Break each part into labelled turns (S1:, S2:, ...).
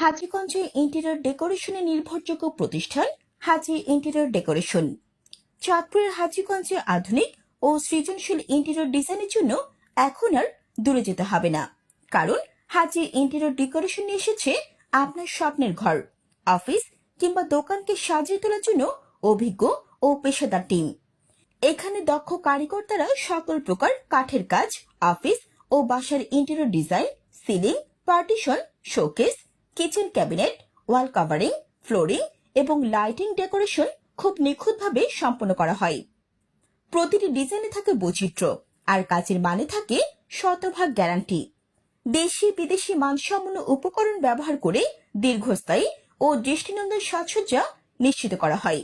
S1: হাজীগঞ্জে interior ডেকোরেশনে নির্ভরযোগ্য প্রতিষ্ঠান হাজী interior decoration. চাঁদপুরের হাজীগঞ্জে আধুনিক ও সৃজনশীল ইন্টেরিয়র ডিজাইনের জন্য এখন আর দূরে যেতে হবে না, কারণ হাজী ইন্টেরিয়র ডেকোরেশন নিয়ে এসেছে আপনার স্বপ্নের ঘর, অফিস কিংবা দোকানকে সাজিয়ে তোলার জন্য অভিজ্ঞ ও পেশাদার টিম। এখানে দক্ষ কারিগর দ্বারা সকল প্রকার কাঠের কাজ, অফিস ও বাসার interior design, ceiling, partition, showcase, kitchen cabinet, wall covering, flooring এবং লাইটিং ডেকোরেশন খুব নিখুঁতভাবে সম্পন্ন করা হয়। প্রতিটি ডিজাইনে থাকে বৈচিত্র্য, আর কাজের মানে থাকে শতভাগ গ্যারান্টি। দেশি বিদেশি মানসম্পন্ন উপকরণ ব্যবহার করে দীর্ঘস্থায়ী ও দৃষ্টিনন্দন সাজসজ্জা নিশ্চিত করা হয়।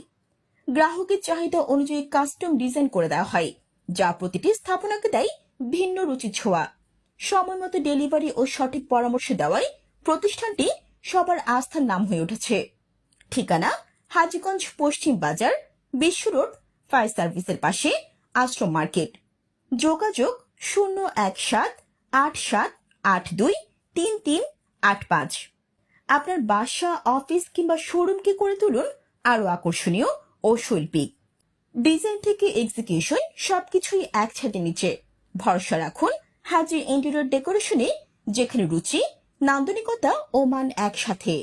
S1: গ্রাহকের চাহিদা অনুযায়ী কাস্টম ডিজাইন করে দেওয়া হয়, যা প্রতিটি স্থাপনাকে দেয় ভিন্ন রুচি ছোঁয়া। সময় মতো ডেলিভারি ও সঠিক পরামর্শ দেওয়ায় প্রতিষ্ঠানটি সবার আস্থার নাম হয়ে উঠেছে। ঠিকানা: হাজীগঞ্জ পশ্চিম বাজার, বিশ্ব রোড, ফায়ার সার্ভিসের পাশে, আশ্রম মার্কেট। যোগাযোগ 01787823385। আপনার বাসা, অফিস কিংবা শোরুমকে করে তুলুন আরো আকর্ষণীয় ও শৈল্পিক। ডিজাইন থেকে এক্সিকিউশন সবকিছুই এক ছাদের নিচে। ভরসা রাখুন হাজী ইন্টেরিয়র ডেকোরেশনে, যেখানে রুচি, নান্দনিকতা ও মান একসাথে।